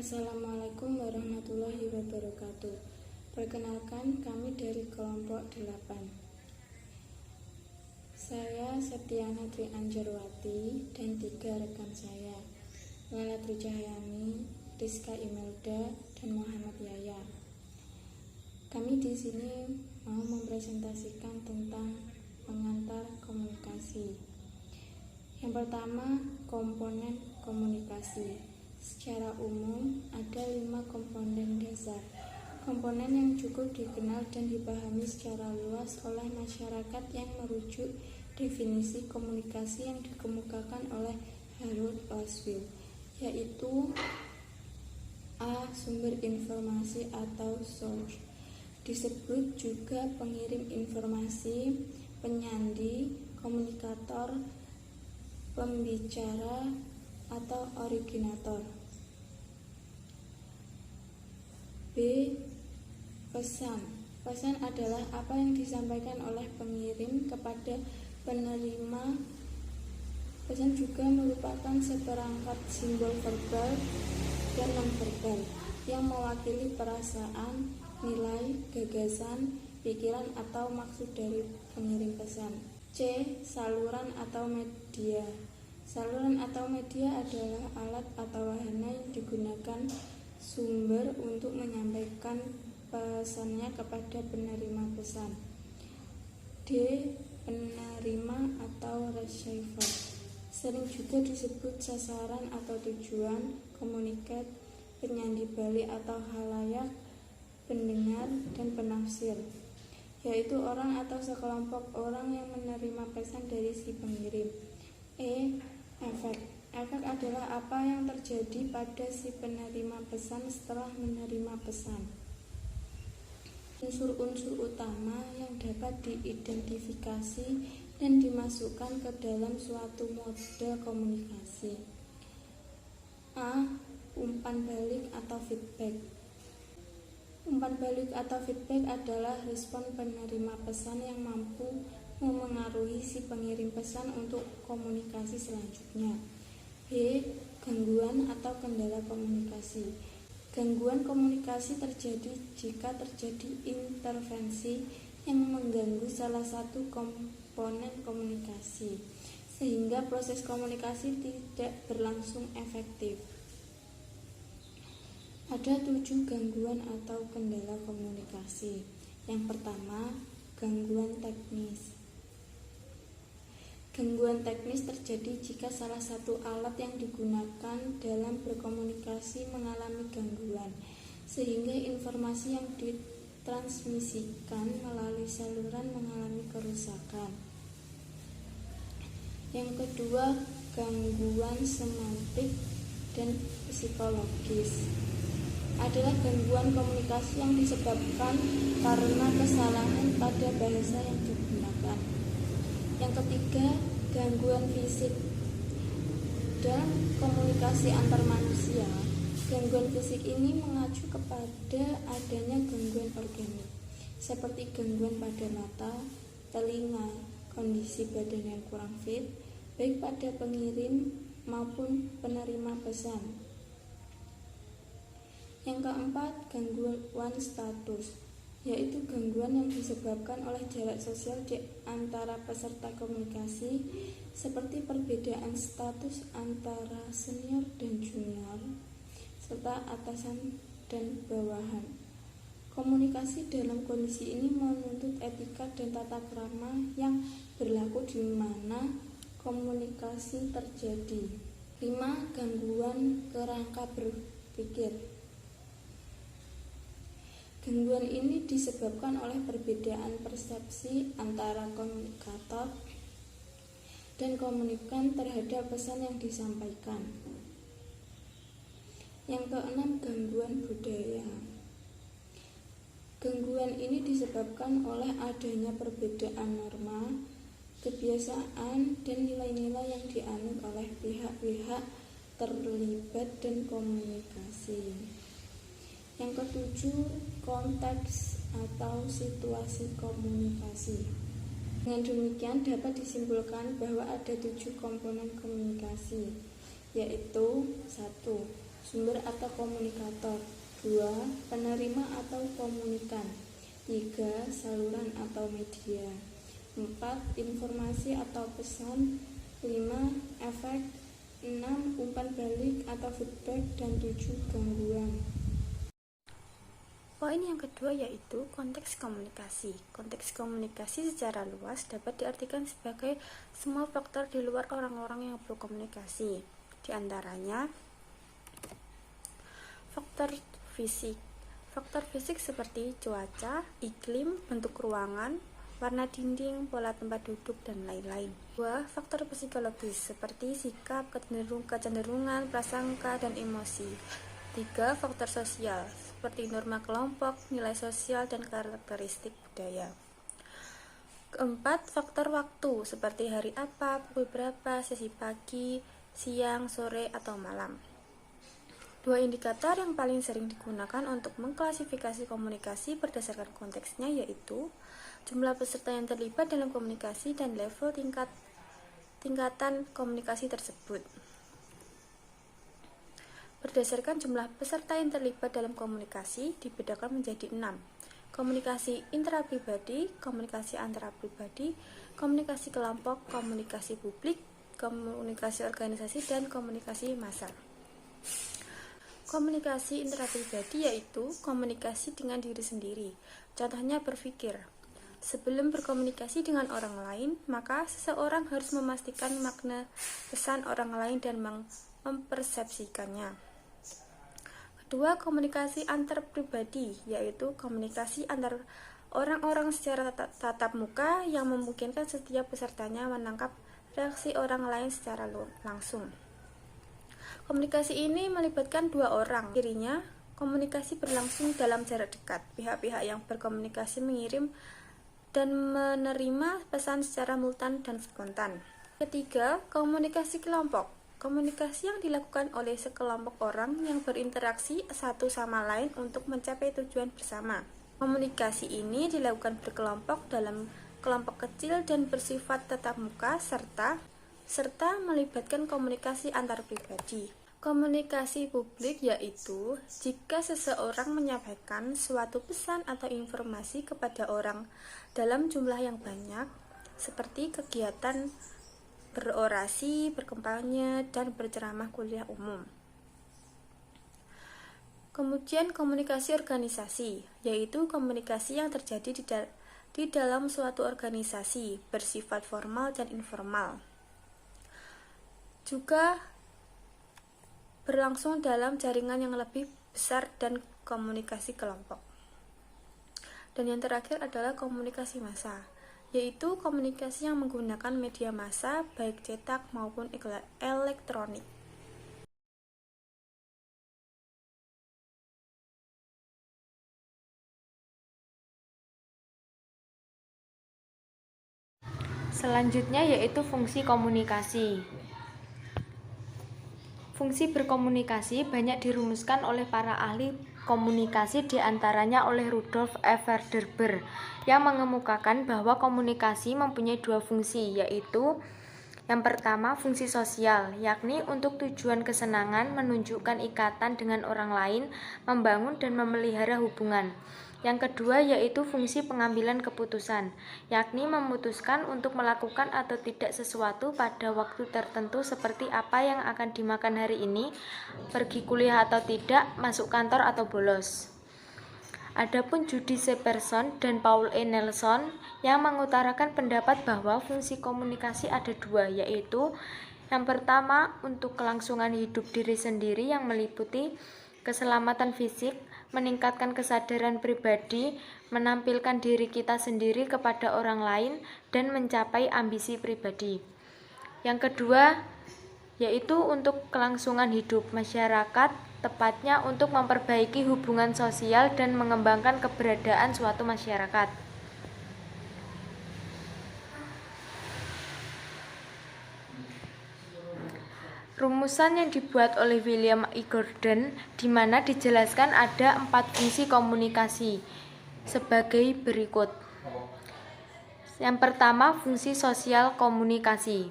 Assalamualaikum warahmatullahi wabarakatuh. Perkenalkan, kami dari kelompok 8. Saya Septiana Tri Anjarwati dan 3 rekan saya, Lala Tricahyani, Rizka Imelda, dan Muhammad Yaya. Kami di sini mau mempresentasikan tentang pengantar komunikasi. Yang pertama, komponen komunikasi. Secara umum, ada 5 komponen dasar. Komponen yang cukup dikenal dan dipahami secara luas oleh masyarakat yang merujuk definisi komunikasi yang dikemukakan oleh Harold Laswell, yaitu A. Sumber informasi atau source. Disebut juga pengirim informasi, penyandi, komunikator, pembicara, atau originator. B. Pesan. Pesan adalah apa yang disampaikan oleh pengirim kepada penerima. Pesan juga merupakan seperangkat simbol verbal dan non-verbal yang mewakili perasaan, nilai, gagasan, pikiran atau maksud dari pengirim pesan. C. Saluran atau media. Saluran atau media adalah alat atau wahana yang digunakan sumber untuk menyampaikan pesannya kepada penerima pesan. D. Penerima atau receiver. Sering juga disebut sasaran atau tujuan, komunikat, penyandi balik atau halayak, pendengar, dan penafsir, yaitu orang atau sekelompok orang yang menerima pesan dari si pengirim. E. Efek. Efek adalah apa yang terjadi pada si penerima pesan setelah menerima pesan. Unsur-unsur utama yang dapat diidentifikasi dan dimasukkan ke dalam suatu model komunikasi. A. Umpan balik atau feedback. Umpan balik atau feedback adalah respon penerima pesan yang mampu memengaruhi si pengirim pesan untuk komunikasi selanjutnya. B. Gangguan atau kendala komunikasi. Gangguan komunikasi terjadi jika terjadi intervensi yang mengganggu salah satu komponen komunikasi, sehingga proses komunikasi tidak berlangsung efektif. Ada 7 gangguan atau kendala komunikasi. Yang pertama, gangguan teknis. Gangguan teknis terjadi jika salah satu alat yang digunakan dalam berkomunikasi mengalami gangguan, sehingga informasi yang ditransmisikan melalui saluran mengalami kerusakan. Yang kedua, gangguan semantik dan psikologis. Adalah gangguan komunikasi yang disebabkan karena kesalahan pada bahasa yang digunakan. Yang ketiga, gangguan fisik. Dalam komunikasi antar manusia, gangguan fisik ini mengacu kepada adanya gangguan organik, seperti gangguan pada mata, telinga, kondisi badan yang kurang fit, baik pada pengirim maupun penerima pesan. Yang keempat, gangguan status, yaitu gangguan yang disebabkan oleh jarak sosial di antara peserta komunikasi, seperti perbedaan status antara senior dan junior, serta atasan dan bawahan. Komunikasi dalam kondisi ini menuntut etika dan tata krama yang berlaku di mana komunikasi terjadi. 5. Gangguan kerangka berpikir. Gangguan ini disebabkan oleh perbedaan persepsi antara komunikator dan komunikan terhadap pesan yang disampaikan. Yang keenam, gangguan budaya. Gangguan ini disebabkan oleh adanya perbedaan norma, kebiasaan, dan nilai-nilai yang dianut oleh pihak-pihak terlibat dan komunikasi. Yang ketujuh, konteks atau situasi komunikasi. Dengan demikian dapat disimpulkan bahwa ada 7 komponen komunikasi, yaitu 1. sumber atau komunikator. 2. Penerima atau komunikan. 3. Saluran atau media. 4. Informasi atau pesan. 5. Efek. 6. Umpan balik atau feedback. Dan 7. Gangguan. Poin yang kedua yaitu konteks komunikasi. Konteks komunikasi secara luas dapat diartikan sebagai semua faktor di luar orang-orang yang berkomunikasi. Di antaranya faktor fisik. Faktor fisik seperti cuaca, iklim, bentuk ruangan, warna dinding, pola tempat duduk, dan lain-lain. 2. Faktor psikologis seperti sikap, kecenderungan, prasangka, dan emosi. 3. Faktor sosial seperti norma kelompok, nilai sosial, dan karakteristik budaya. 4. Faktor waktu seperti hari apa, pukul berapa, sesi pagi, siang, sore, atau malam. 2 indikator yang paling sering digunakan untuk mengklasifikasi komunikasi berdasarkan konteksnya yaitu jumlah peserta yang terlibat dalam komunikasi dan level tingkatan komunikasi tersebut. Berdasarkan jumlah peserta yang terlibat dalam komunikasi dibedakan menjadi 6. Komunikasi intrapribadi, komunikasi antarpribadi, komunikasi kelompok, komunikasi publik, komunikasi organisasi, dan komunikasi massa. Komunikasi intrapribadi yaitu komunikasi dengan diri sendiri. Contohnya berpikir. Sebelum berkomunikasi dengan orang lain, maka seseorang harus memastikan makna pesan orang lain dan mempersepsikannya. Kedua, komunikasi antar pribadi, yaitu komunikasi antar orang-orang secara tatap muka yang memungkinkan setiap pesertanya menangkap reaksi orang lain secara langsung. Komunikasi ini melibatkan 2 orang. Cirinya, komunikasi berlangsung dalam jarak dekat. Pihak-pihak yang berkomunikasi mengirim dan menerima pesan secara simultan dan spontan. Ketiga, komunikasi kelompok. Komunikasi yang dilakukan oleh sekelompok orang yang berinteraksi satu sama lain untuk mencapai tujuan bersama. Komunikasi ini dilakukan berkelompok dalam kelompok kecil dan bersifat tatap muka serta melibatkan komunikasi antar pribadi. Komunikasi publik yaitu jika seseorang menyampaikan suatu pesan atau informasi kepada orang dalam jumlah yang banyak, seperti kegiatan berorasi, berkampanye, dan berceramah kuliah umum. Kemudian komunikasi organisasi, yaitu komunikasi yang terjadi di dalam suatu organisasi, bersifat formal dan informal. Juga berlangsung dalam jaringan yang lebih besar dan komunikasi kelompok. Dan yang terakhir adalah komunikasi massa, yaitu komunikasi yang menggunakan media massa baik cetak maupun elektronik. Selanjutnya yaitu fungsi komunikasi. Fungsi berkomunikasi banyak dirumuskan oleh para ahli komunikasi, diantaranya oleh Rudolf F. Verderber, yang mengemukakan bahwa komunikasi mempunyai 2 fungsi, yaitu yang pertama fungsi sosial, yakni untuk tujuan kesenangan, menunjukkan ikatan dengan orang lain, membangun dan memelihara hubungan. Yang kedua yaitu fungsi pengambilan keputusan, yakni memutuskan untuk melakukan atau tidak sesuatu pada waktu tertentu seperti apa yang akan dimakan hari ini, pergi kuliah atau tidak, masuk kantor atau bolos. Adapun Judy Shepperson dan Paul E. Nelson yang mengutarakan pendapat bahwa fungsi komunikasi ada 2, yaitu yang pertama untuk kelangsungan hidup diri sendiri yang meliputi keselamatan fisik, meningkatkan kesadaran pribadi, menampilkan diri kita sendiri kepada orang lain, dan mencapai ambisi pribadi. Yang kedua, yaitu untuk kelangsungan hidup masyarakat, tepatnya untuk memperbaiki hubungan sosial dan mengembangkan keberadaan suatu masyarakat. Rumusan yang dibuat oleh William E. Gordon, di mana dijelaskan ada 4 fungsi komunikasi sebagai berikut. Yang pertama, fungsi sosial komunikasi.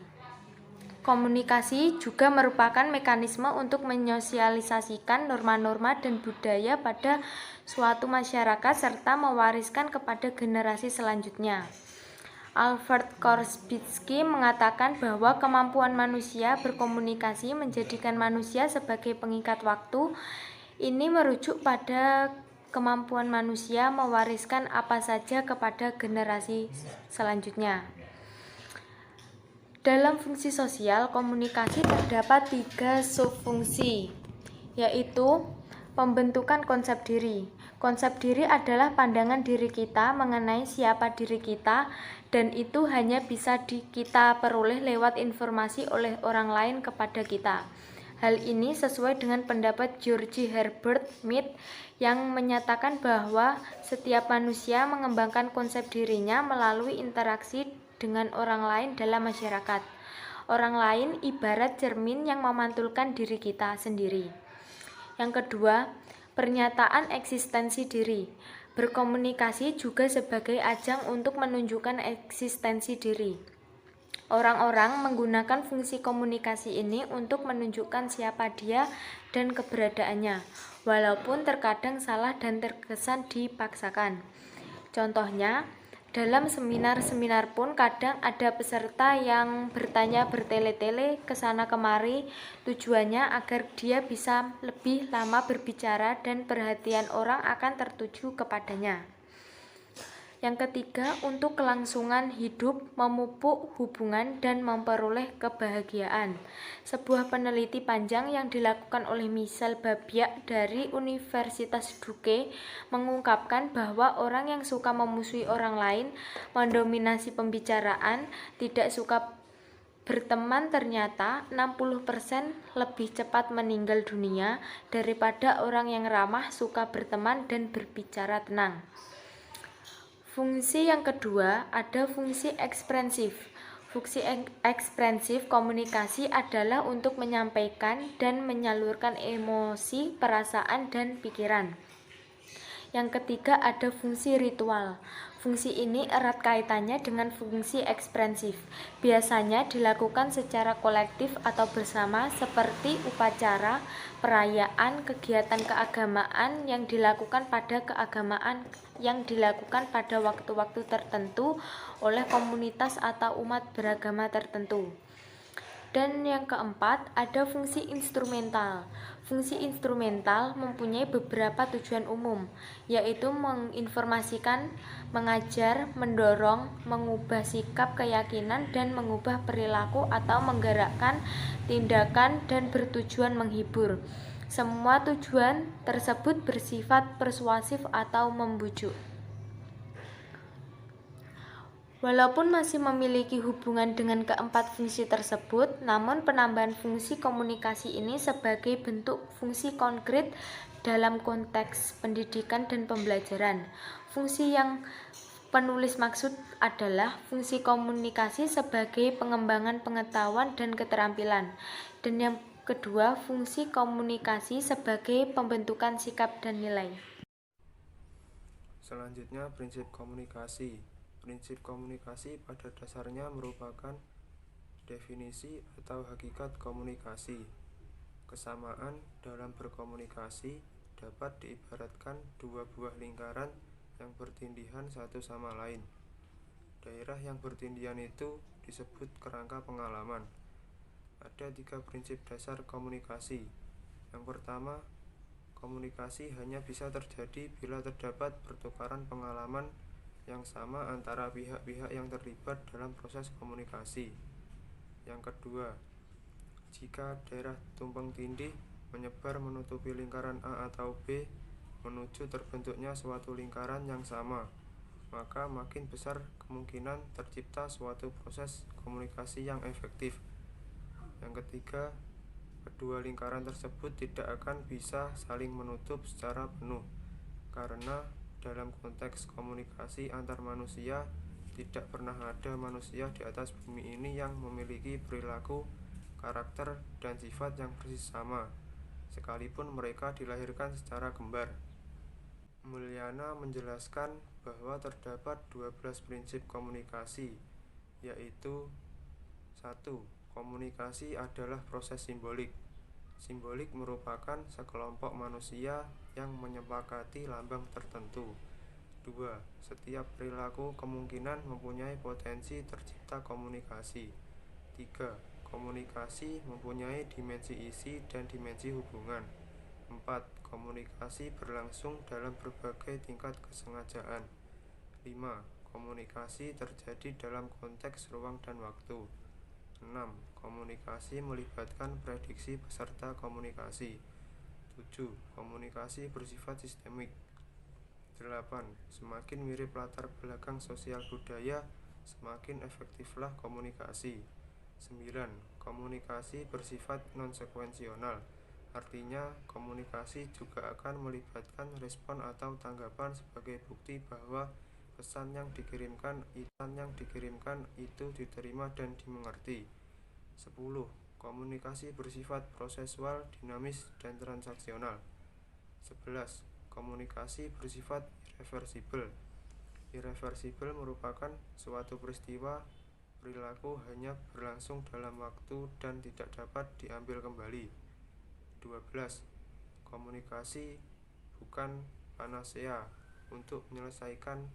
Komunikasi juga merupakan mekanisme untuk menyosialisasikan norma-norma dan budaya pada suatu masyarakat serta mewariskan kepada generasi selanjutnya. Albert Korsbitzky mengatakan bahwa kemampuan manusia berkomunikasi menjadikan manusia sebagai pengikat waktu. Ini merujuk pada kemampuan manusia mewariskan apa saja kepada generasi selanjutnya. Dalam fungsi sosial, komunikasi terdapat 3 subfungsi, yaitu pembentukan konsep diri. Konsep diri adalah pandangan diri kita mengenai siapa diri kita, dan itu hanya bisa kita peroleh lewat informasi oleh orang lain kepada kita. Hal ini sesuai dengan pendapat George Herbert Mead yang menyatakan bahwa setiap manusia mengembangkan konsep dirinya melalui interaksi dengan orang lain dalam masyarakat. Orang lain ibarat cermin yang memantulkan diri kita sendiri. Yang kedua, pernyataan eksistensi diri. Berkomunikasi juga sebagai ajang untuk menunjukkan eksistensi diri. Orang-orang menggunakan fungsi komunikasi ini untuk menunjukkan siapa dia dan keberadaannya, walaupun terkadang salah dan terkesan dipaksakan. Contohnya, dalam seminar-seminar pun kadang ada peserta yang bertanya bertele-tele ke sana kemari, tujuannya agar dia bisa lebih lama berbicara dan perhatian orang akan tertuju kepadanya. Yang ketiga, untuk kelangsungan hidup, memupuk hubungan, dan memperoleh kebahagiaan. Sebuah peneliti panjang yang dilakukan oleh Michel Babiak dari Universitas Duke mengungkapkan bahwa orang yang suka memusuhi orang lain, mendominasi pembicaraan, tidak suka berteman ternyata 60% lebih cepat meninggal dunia daripada orang yang ramah, suka berteman, dan berbicara tenang. Fungsi yang kedua ada fungsi eksprensif. Fungsi eksprensif komunikasi adalah untuk menyampaikan dan menyalurkan emosi, perasaan, dan pikiran. Yang ketiga ada fungsi ritual. Fungsi ini erat kaitannya dengan fungsi eksprensif. Biasanya dilakukan secara kolektif atau bersama seperti upacara, perayaan, kegiatan keagamaan yang dilakukan pada waktu-waktu tertentu oleh komunitas atau umat beragama tertentu. Dan yang keempat, ada fungsi instrumental. Fungsi instrumental mempunyai beberapa tujuan umum, yaitu menginformasikan, mengajar, mendorong, mengubah sikap, keyakinan, dan mengubah perilaku atau menggerakkan tindakan dan bertujuan menghibur. Semua tujuan tersebut bersifat persuasif atau membujuk. Walaupun masih memiliki hubungan dengan keempat fungsi tersebut, namun penambahan fungsi komunikasi ini sebagai bentuk fungsi konkret dalam konteks pendidikan dan pembelajaran. Fungsi yang penulis maksud adalah fungsi komunikasi sebagai pengembangan pengetahuan dan keterampilan. Dan yang kedua, fungsi komunikasi sebagai pembentukan sikap dan nilai. Selanjutnya, prinsip komunikasi. Prinsip komunikasi pada dasarnya merupakan definisi atau hakikat komunikasi. Kesamaan dalam berkomunikasi dapat diibaratkan dua buah lingkaran yang bertindihan satu sama lain. Daerah yang bertindihan itu disebut kerangka pengalaman. Ada 3 prinsip dasar komunikasi. Yang pertama, komunikasi hanya bisa terjadi bila terdapat pertukaran pengalaman yang sama antara pihak-pihak yang terlibat dalam proses komunikasi. Yang kedua, jika daerah tumpang tindih menyebar menutupi lingkaran A atau B menuju terbentuknya suatu lingkaran yang sama, maka makin besar kemungkinan tercipta suatu proses komunikasi yang efektif. Yang ketiga, kedua lingkaran tersebut tidak akan bisa saling menutup secara penuh, karena dalam konteks komunikasi antar manusia tidak pernah ada manusia di atas bumi ini yang memiliki perilaku, karakter, dan sifat yang persis sama, sekalipun mereka dilahirkan secara kembar. Mulyana menjelaskan bahwa terdapat 12 prinsip komunikasi, yaitu 1. Komunikasi adalah proses simbolik. Simbolik merupakan sekelompok manusia yang menyepakati lambang tertentu. 2. Setiap perilaku kemungkinan mempunyai potensi tercipta komunikasi. 3. Komunikasi mempunyai dimensi isi dan dimensi hubungan. 4. Komunikasi berlangsung dalam berbagai tingkat kesengajaan. 5. Komunikasi terjadi dalam konteks ruang dan waktu. 6. Komunikasi melibatkan prediksi peserta komunikasi. 7. Komunikasi bersifat sistemik. 8. Semakin mirip latar belakang sosial budaya, semakin efektiflah komunikasi. 9. Komunikasi bersifat non-sekuensional. Artinya, komunikasi juga akan melibatkan respon atau tanggapan sebagai bukti bahwa pesan yang dikirimkan itu diterima dan dimengerti. 10. Komunikasi bersifat prosesual, dinamis, dan transaksional. 11. Komunikasi bersifat irreversibel. Irreversibel merupakan suatu peristiwa perilaku hanya berlangsung dalam waktu dan tidak dapat diambil kembali. 12. Komunikasi bukan panacea untuk menyelesaikan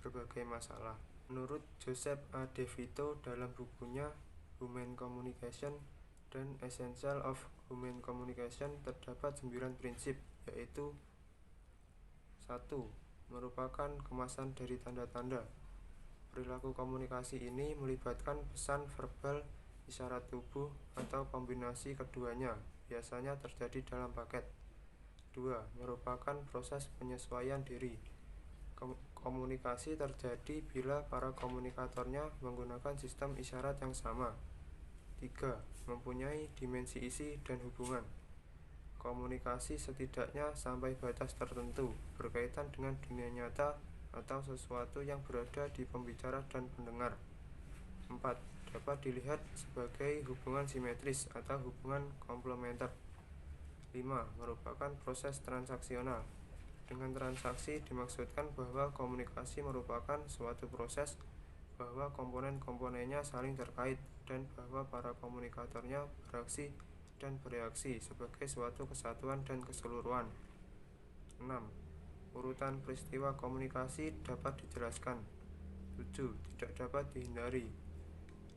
berbagai masalah. Menurut Joseph A. De Vito dalam bukunya Human Communication dan Essential of Human Communication terdapat 9 prinsip, yaitu 1. Merupakan kemasan dari tanda-tanda. Perilaku komunikasi ini melibatkan pesan verbal, isyarat tubuh, atau kombinasi keduanya, biasanya terjadi dalam paket. 2. Merupakan proses penyesuaian diri. Komunikasi terjadi bila para komunikatornya menggunakan sistem isyarat yang sama. 3. Mempunyai dimensi isi dan hubungan. Komunikasi setidaknya sampai batas tertentu, berkaitan dengan dunia nyata atau sesuatu yang berada di pembicara dan pendengar. 4. Dapat dilihat sebagai hubungan simetris atau hubungan komplementer. 5. Merupakan proses transaksional. Dengan transaksi dimaksudkan bahwa komunikasi merupakan suatu proses, bahwa komponen-komponennya saling terkait, dan bahwa para komunikatornya beraksi dan bereaksi sebagai suatu kesatuan dan keseluruhan. 6. Urutan peristiwa komunikasi dapat dijelaskan. 7. Tidak dapat dihindari.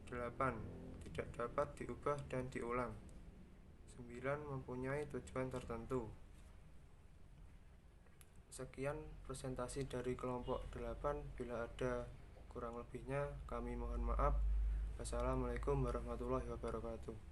8. Tidak dapat diubah dan diulang. 9. Mempunyai tujuan tertentu. Sekian presentasi dari kelompok 8. Bila ada kurang lebihnya kami mohon maaf. Wassalamualaikum warahmatullahi wabarakatuh.